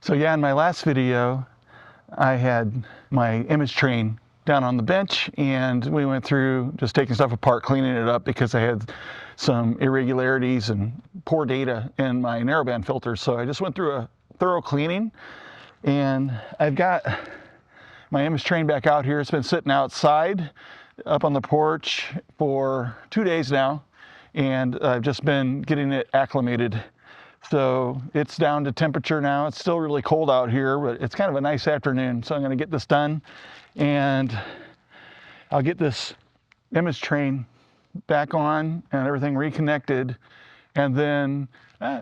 So yeah, in my last video, I had my image train down on the bench and we went through just taking stuff apart, cleaning it up because I had some irregularities and poor data in my narrowband filters. So I just went through a thorough cleaning and I've got my image train back out here. It's been sitting outside up on the porch for 2 days now, and I've just been getting it acclimated. So it's down to temperature now. It's still really cold out here, but it's kind of a nice afternoon. So I'm going to get this done and I'll get this image train back on and everything reconnected. And then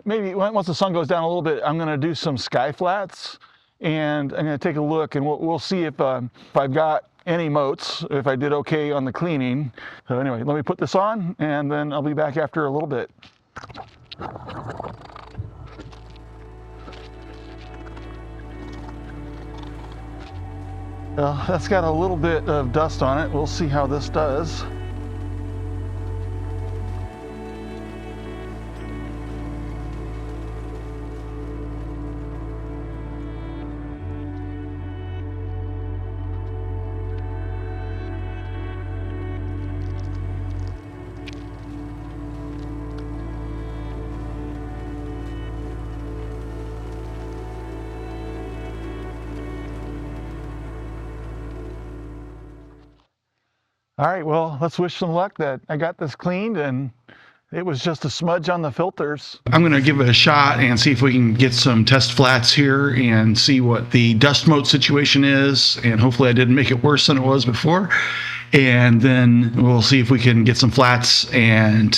maybe once the sun goes down a little bit, I'm going to do some sky flats and I'm going to take a look and we'll see if I've got any motes, if I did okay on the cleaning. So anyway, let me put this on and then I'll be back after a little bit. Well, that's got a little bit of dust on it. We'll see how this does. All right, well, let's wish some luck that I got this cleaned and it was just a smudge on the filters. I'm going to give it a shot and see if we can get some test flats here and see what the dust mote situation is. And hopefully I didn't make it worse than it was before. And then we'll see if we can get some flats and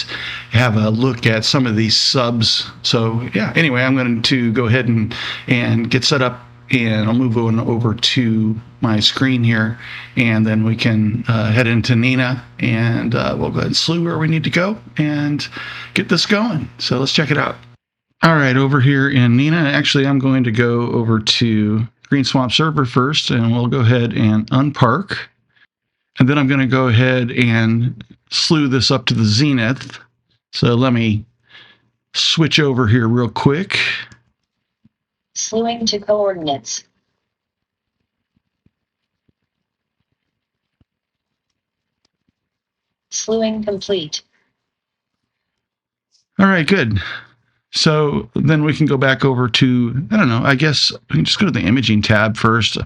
have a look at some of these subs. So yeah, anyway, I'm going to go ahead and get set up. And I'll move on over to my screen here, and then we can head into NINA, and we'll go ahead and slew where we need to go and get this going. So let's check it out. All right, over here in NINA, actually, I'm going to go over to Green Swamp Server first, and we'll go ahead and unpark. And then I'm going to go ahead and slew this up to the zenith. So let me switch over here real quick. Slewing to coordinates. Slewing complete. All right, good. So then we can go back over to, I don't know, I guess we can just go to the imaging tab first.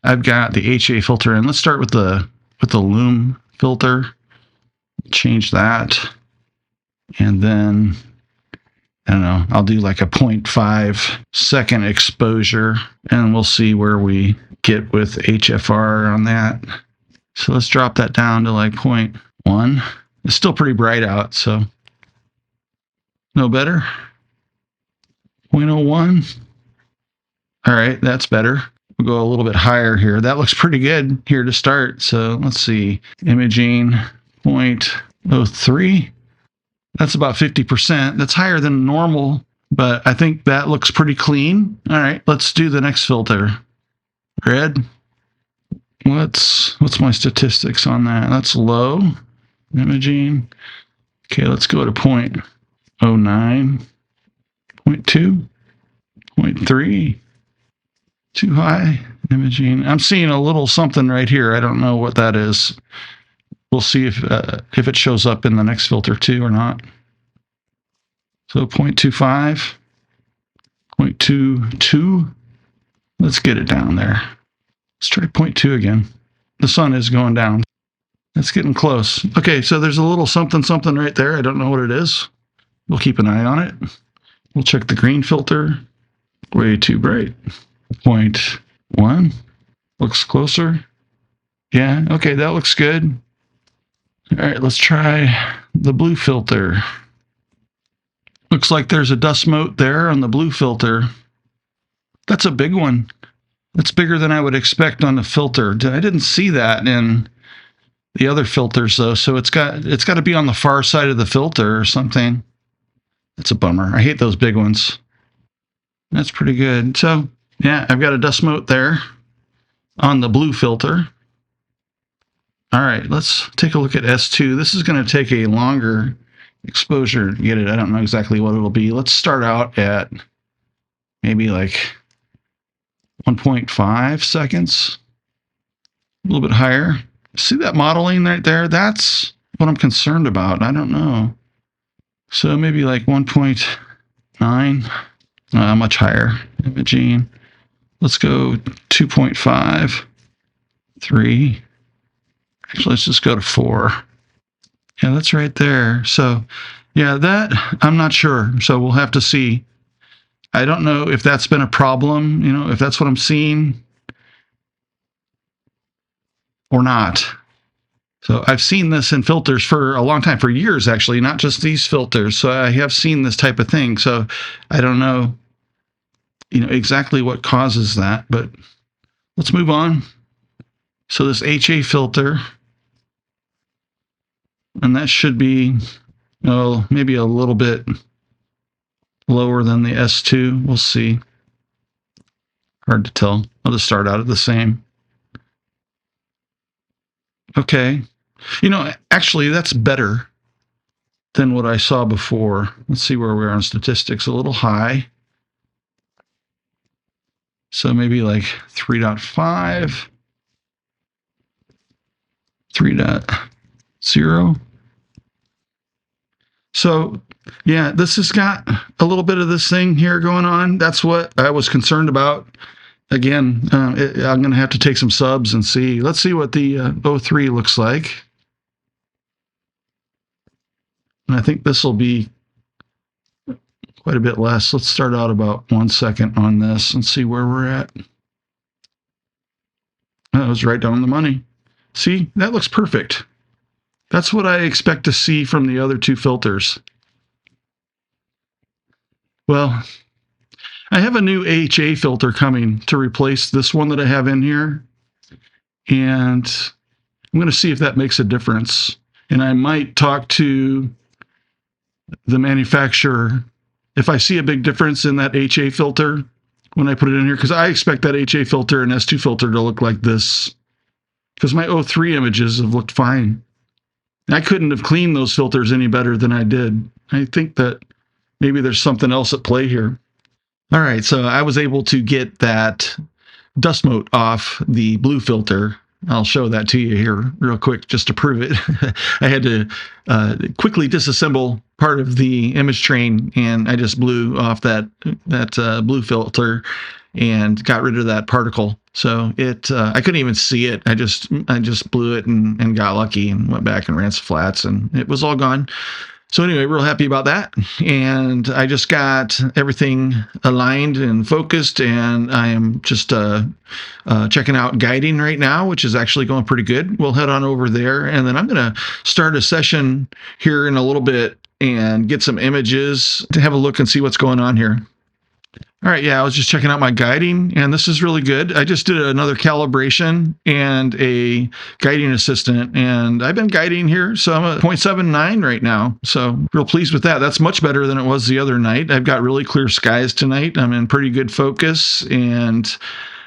I've got the HA filter in. Let's start with the loom filter. Change that. And then I don't know, I'll do like a 0.5 second exposure and we'll see where we get with HFR on that. So let's drop that down to like 0.1. It's still pretty bright out, so no better. 0.01. All right, that's better. We'll go a little bit higher here. That looks pretty good here to start. So let's see, imaging 0.03. That's about 50%. That's higher than normal, but I think that looks pretty clean. All right, let's do the next filter. Red. What's my statistics on that? That's low. Imaging. Okay, let's go to 0.09, 0.2, 0.3. Too high. Imaging. I'm seeing a little something right here. I don't know what that is. We'll see if it shows up in the next filter too or not. So 0.25, 0.22. Let's get it down there. Let's try 0.2 again. The sun is going down. It's getting close. Okay, so there's a little something right there. I don't know what it is. We'll keep an eye on it. We'll check the green filter. Way too bright. 0.1. Looks closer. Yeah, okay, that looks good. All right, let's try the blue filter. Looks like there's a dust mote there on the blue filter. That's a big one. That's bigger than I would expect on the filter. I didn't see that in the other filters though, so it's got to be on the far side of the filter or something. That's a bummer. I hate those big ones. That's pretty good. So yeah, I've got a dust mote there on the blue filter. All right, let's take a look at S2. This is going to take a longer exposure to get it. I don't know exactly what it'll be. Let's start out at maybe like 1.5 seconds, a little bit higher. See that modeling right there? That's what I'm concerned about. I don't know. So maybe like 1.9, much higher imaging. Let's go 2.5, 3. Actually, let's just go to 4. Yeah, that's right there. So yeah, that I'm not sure. So we'll have to see. I don't know if that's been a problem, you know, if that's what I'm seeing or not. So I've seen this in filters for a long time, for years, actually, not just these filters. So I have seen this type of thing. So I don't know, you know, exactly what causes that, but let's move on. So this HA filter, and that should be, oh, maybe a little bit lower than the S2. We'll see. Hard to tell. I'll just start out at the same. Okay. You know, actually, that's better than what I saw before. Let's see where we are on statistics. A little high. So maybe like 3.5, 3.0. So yeah, this has got a little bit of this thing here going on. That's what I was concerned about. Again, I'm going to have to take some subs and see. Let's see what the 03 looks like. And I think this will be quite a bit less. Let's start out about 1 second on this and see where we're at. That was right down the money. See, that looks perfect. That's what I expect to see from the other two filters. Well, I have a new AHA filter coming to replace this one that I have in here. And I'm going to see if that makes a difference. And I might talk to the manufacturer if I see a big difference in that HA filter when I put it in here, because I expect that HA filter and S2 filter to look like this, because my 03 images have looked fine. I couldn't have cleaned those filters any better than I did. I think that maybe there's something else at play here. All right, so I was able to get that dust mote off the blue filter. I'll show that to you here real quick just to prove it. I had to quickly disassemble part of the image train, and I just blew off that blue filter and got rid of that particle. So it I couldn't even see it. I just blew it and got lucky and went back and ran some flats, and it was all gone. So anyway, real happy about that. And I just got everything aligned and focused, and I am just checking out guiding right now, which is actually going pretty good. We'll head on over there, and then I'm going to start a session here in a little bit and get some images to have a look and see what's going on here. All right, yeah, I was just checking out my guiding, and this is really good. I just did another calibration and a guiding assistant, and I've been guiding here, so I'm at 0.79 right now. So real pleased with that. That's much better than it was the other night. I've got really clear skies tonight. I'm in pretty good focus, and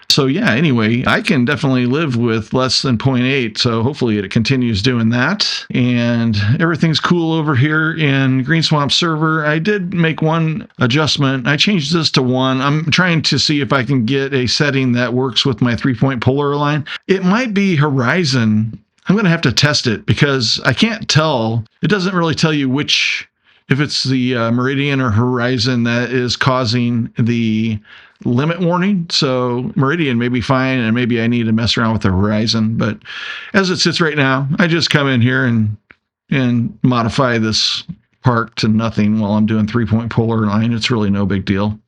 so yeah, anyway, I can definitely live with less than 0.8, so hopefully it continues doing that. And everything's cool over here in Green Swamp server. I did make one adjustment. I changed this to 1. I'm trying to see if I can get a setting that works with my 3-point polar align. It might be horizon. I'm going to have to test it because I can't tell. It doesn't really tell you which, if it's the meridian or horizon that is causing the limit warning. So meridian may be fine, and maybe I need to mess around with the horizon. But as it sits right now, I just come in here and modify this part to nothing while I'm doing 3-point polar line. It's really no big deal.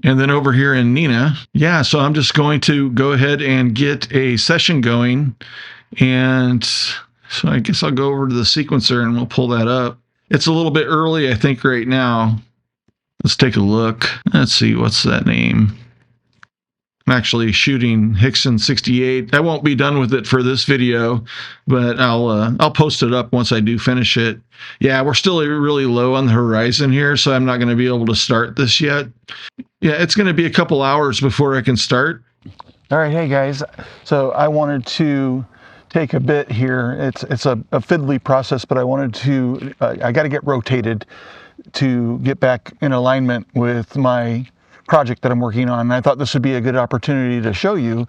And then over here in NINA, yeah, so I'm just going to go ahead and get a session going. And so I guess I'll go over to the sequencer and we'll pull that up. It's a little bit early, I think, right now. Let's take a look. Let's see, what's that name? I'm actually shooting Hickson 68. I won't be done with it for this video, but I'll post it up once I do finish it. Yeah, we're still really low on the horizon here, so I'm not going to be able to start this yet. Yeah, it's going to be a couple hours before I can start. All right, hey guys. So I wanted to take a bit here. It's a fiddly process, but I wanted to, I got to get rotated to get back in alignment with my project that I'm working on, and I thought this would be a good opportunity to show you.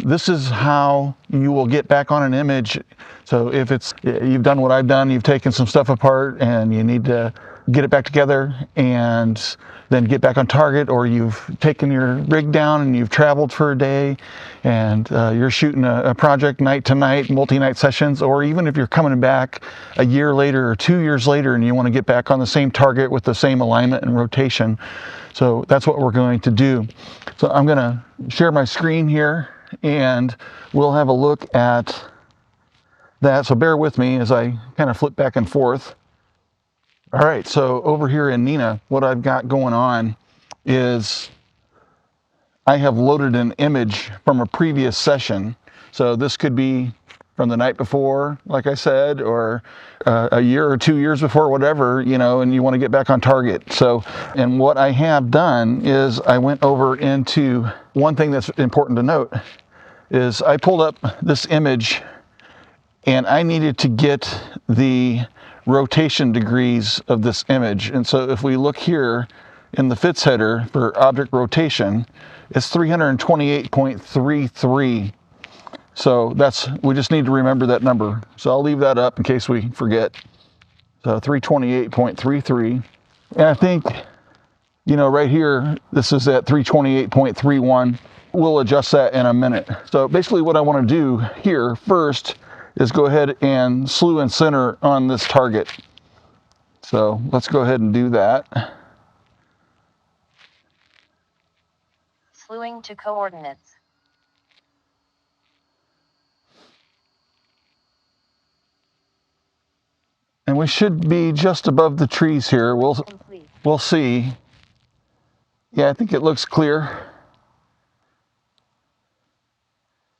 This is how you will get back on an image. So if you've done what I've done, you've taken some stuff apart and you need to get it back together and then get back on target, or you've taken your rig down and you've traveled for a day and you're shooting a project night to night, multi-night sessions, or even if you're coming back a year later or 2 years later and you want to get back on the same target with the same alignment and rotation. So that's what we're going to do. So I'm going to share my screen here and we'll have a look at that. So bear with me as I kind of flip back and forth. All right, so over here in NINA, what I've got going on is I have loaded an image from a previous session. So this could be from the night before, like I said, or a year or 2 years before, whatever, you know, and you want to get back on target. So, and what I have done is I went over into one thing that's important to note is I pulled up this image and I needed to get the rotation degrees of this image. And so if we look here in the FITS header for object rotation, it's 328.33. So we just need to remember that number. So I'll leave that up in case we forget. So 328.33. And I think, you know, right here, this is at 328.31. We'll adjust that in a minute. So basically what I want to do here first is go ahead and slew and center on this target. So let's go ahead and do that. Slewing to coordinates. And we should be just above the trees here. We'll see. Yeah, I think it looks clear.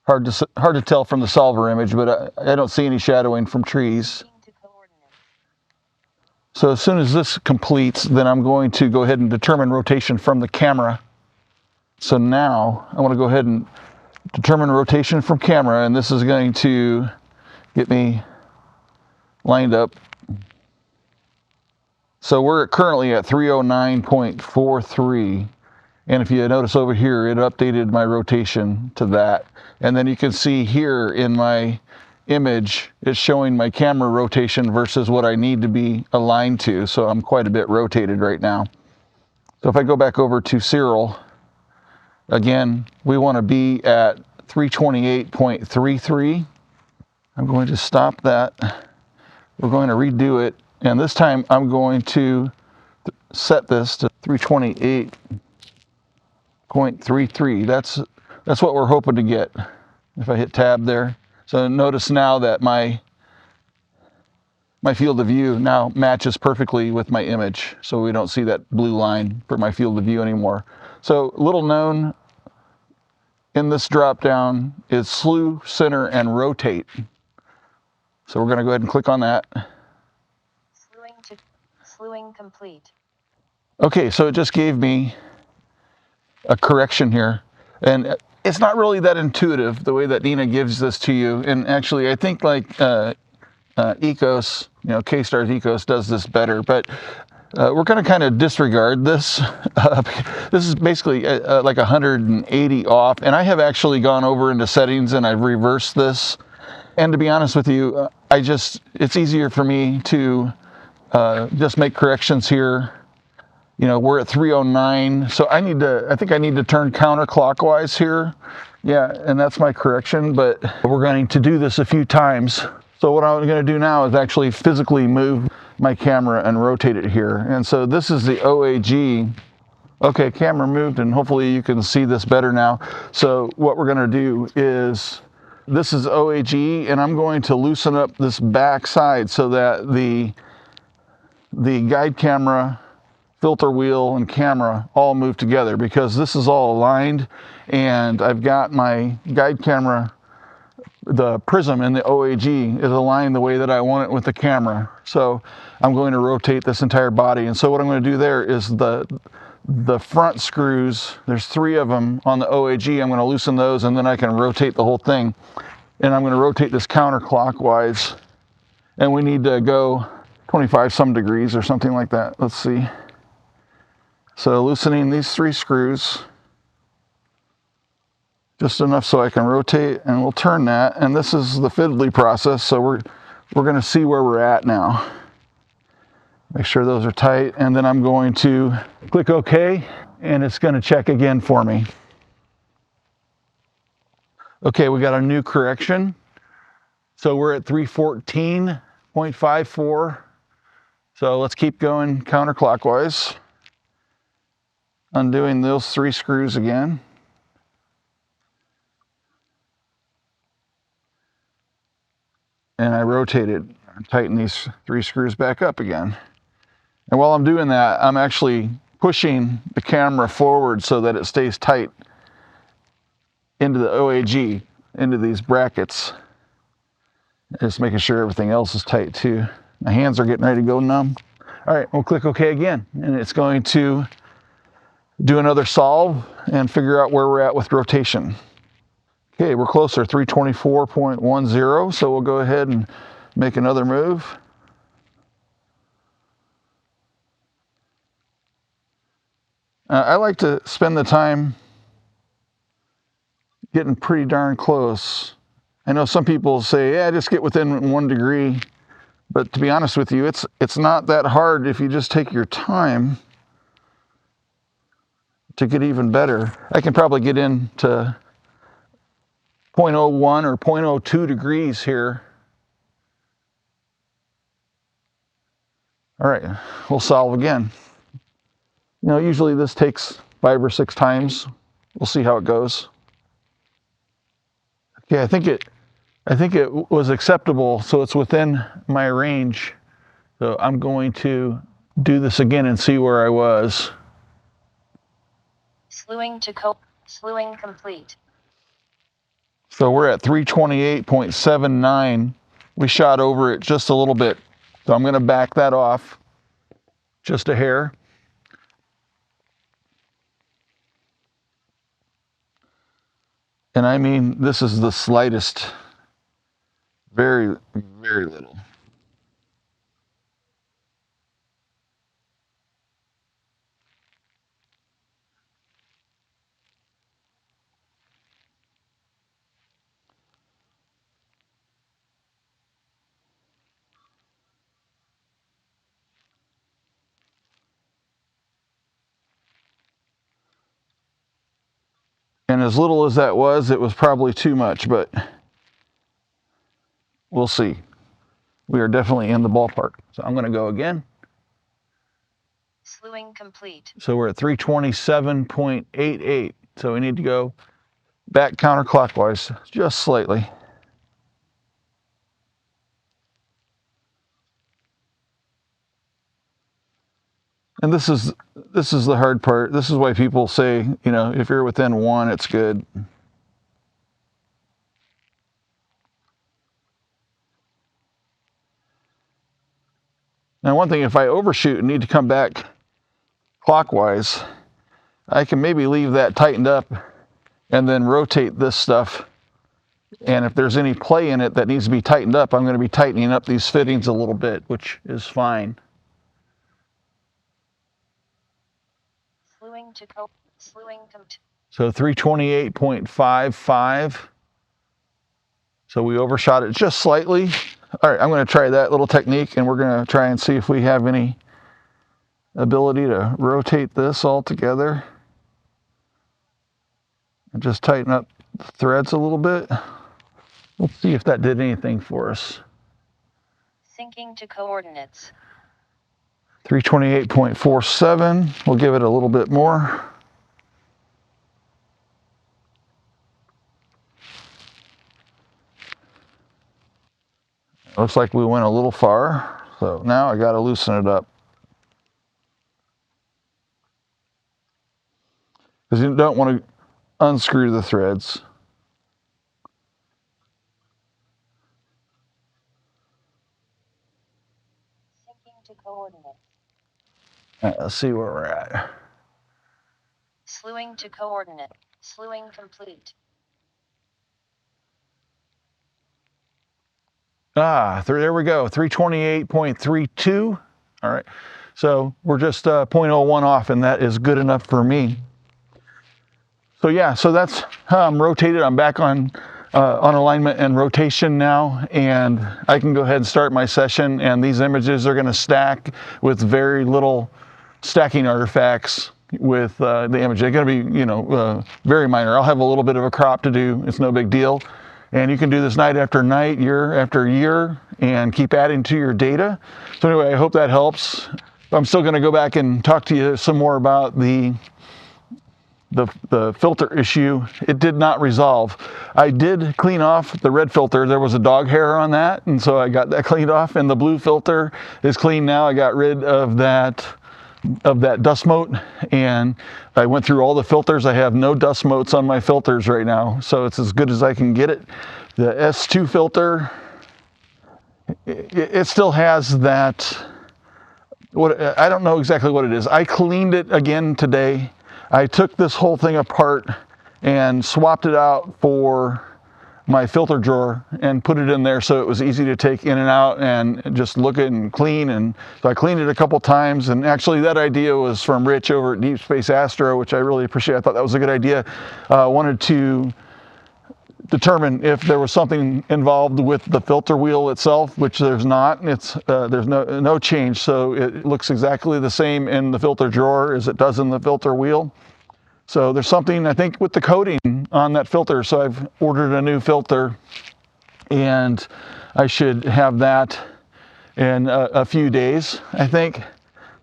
Hard to tell from the solver image, but I don't see any shadowing from trees. So as soon as this completes, then I'm going to go ahead and determine rotation from the camera. So now I want to go ahead and determine rotation from camera, and this is going to get me lined up. So we're currently at 309.43. And if you notice over here, it updated my rotation to that. And then you can see here in my image, it's showing my camera rotation versus what I need to be aligned to. So I'm quite a bit rotated right now. So if I go back over to Cyril, again, we want to be at 328.33. I'm going to stop that. We're going to redo it. And this time I'm going to set this to 328.33. That's what we're hoping to get. If I hit tab there. So notice now that my field of view now matches perfectly with my image. So we don't see that blue line for my field of view anymore. So little known in this drop down is slew, center, and rotate. So we're going to go ahead and click on that. Slewing complete. Okay, so it just gave me a correction here. And it's not really that intuitive the way that NINA gives this to you. And actually, I think like Ecos, you know, K-Star's Ecos does this better. But we're going to kind of disregard this. This is basically like 180 off. And I have actually gone over into settings and I've reversed this. And to be honest with you, it's easier for me to just make corrections here. You know, we're at 309, so I think I need to turn counterclockwise here. Yeah, and that's my correction, but we're going to do this a few times. So what I'm going to do now is actually physically move my camera and rotate it here. And so this is the OAG. Okay, camera moved, and hopefully you can see this better now. So what we're going to do is, this is OAG, and I'm going to loosen up this back side so that the guide camera, filter wheel, and camera all move together, because this is all aligned, and I've got my guide camera, the prism in the OAG is aligned the way that I want it with the camera. So I'm going to rotate this entire body. And so what I'm going to do there is the front screws, there's 3 of them on the OAG. I'm going to loosen those, and then I can rotate the whole thing. And I'm going to rotate this counterclockwise, and we need to go 25 some degrees or something like that. Let's see. So loosening these 3 screws, just enough so I can rotate, and we'll turn that. And this is the fiddly process, so we're going to see where we're at now. Make sure those are tight, and then I'm going to click OK, and it's going to check again for me. Okay, we got a new correction. So we're at 314.54. So let's keep going counterclockwise. Undoing those 3 screws again. And I rotated, tighten these 3 screws back up again. And while I'm doing that, I'm actually pushing the camera forward so that it stays tight into the OAG, into these brackets. Just making sure everything else is tight too. My hands are getting ready to go numb. All right, we'll click OK again, and it's going to do another solve and figure out where we're at with rotation. Okay, we're closer, 324.10, so we'll go ahead and make another move. I like to spend the time getting pretty darn close. I know some people say, yeah, just get within 1 degree. But to be honest with you, it's not that hard if you just take your time to get even better. I can probably get into 0.01 or 0.02 degrees here. All right, we'll solve again. You know, usually this takes 5 or 6 times. We'll see how it goes. Okay, I think it was acceptable, so it's within my range. So I'm going to do this again and see where I was. Slewing complete. So we're at 328.79. We shot over it just a little bit. So I'm going to back that off just a hair. And I mean, this is the slightest, very, very little. And as little as that was, it was probably too much, but we'll see. We are definitely in the ballpark. So I'm going to go again. Slewing complete. So we're at 327.88. So we need to go back counterclockwise just slightly. And this is the hard part. This is why people say, you know, if you're within 1, it's good. Now, one thing, if I overshoot and need to come back clockwise, I can maybe leave that tightened up and then rotate this stuff. And if there's any play in it that needs to be tightened up, I'm going to be tightening up these fittings a little bit, which is fine. So 328.55. So we overshot it just slightly. All right, I'm going to try that little technique, and we're going to try and see if we have any ability to rotate this all together. And just tighten up the threads a little bit. Let's see if that did anything for us. Syncing to coordinates. 328.47. We'll give it a little bit more. Looks like we went a little far, so now I got to loosen it up. Because you don't want to unscrew the threads. Syncing to coordinates. All right, let's see where we're at. Slewing to coordinate. Slewing complete. There we go, 328.32. All right, So we're just 0.01 off, and that is good enough for me. So yeah, so that's how I'm rotated. I'm back on alignment and rotation now, and I can go ahead and start my session, and these images are going to stack with very little stacking artifacts with the image. They're going to be, you know, very minor. I'll have a little bit of a crop to do. It's no big deal. And you can do this night after night, year after year, and keep adding to your data. So anyway, I hope that helps. I'm still going to go back and talk to you some more about the filter issue. It did not resolve. I did clean off the red filter. There was a dog hair on that, and so I got that cleaned off, and the blue filter is clean now. I got rid of that dust mote, and I went through all the filters. I have no dust motes on my filters right now, so it's as good as I can get it. The S2 filter, it still has that, I don't know exactly what it is. I cleaned it again today. I took this whole thing apart and swapped it out for my filter drawer and put it in there so it was easy to take in and out and just look at and clean. And so I cleaned it a couple times, and actually that idea was from Rich over at Deep Space Astro, which I really appreciate. I thought that was a good idea. Wanted to determine if there was something involved with the filter wheel itself, which there's not. It's there's no change, so it looks exactly the same in the filter drawer as it does in the filter wheel. So there's something, I think, with the coating on that filter. So I've ordered a new filter, and I should have that in a few days, I think.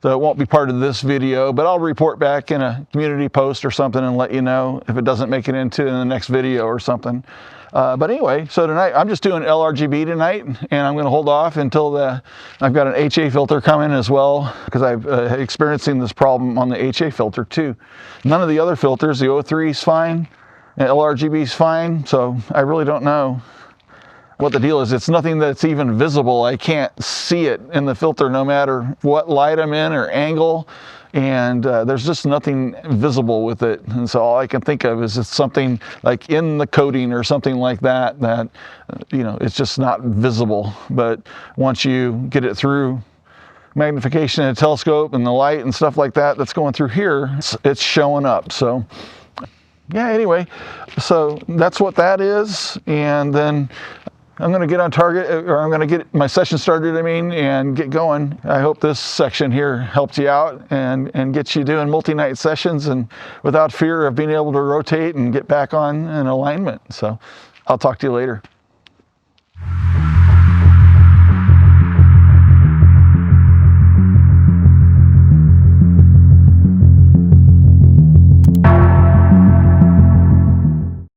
So it won't be part of this video, but I'll report back in a community post or something and let you know if it doesn't make it into the next video or something. But anyway, so tonight I'm just doing LRGB tonight, and I'm going to hold off until I've got an HA filter coming as well, because I'm experiencing this problem on the HA filter too. None of the other filters, the O3 is fine, and LRGB is fine, so I really don't know what the deal is. It's nothing that's even visible. I can't see it in the filter no matter what light I'm in or angle, and there's just nothing visible with it. And so all I can think of is it's something like in the coating or something like that, you know, it's just not visible. But once you get it through magnification and a telescope and the light and stuff like that that's going through here, it's showing up. So yeah, anyway, so that's what that is. And then I'm going to get on target, or I'm going to get my session started, and get going. I hope this section here helps you out and gets you doing multi-night sessions and without fear of being able to rotate and get back on an alignment. So I'll talk to you later.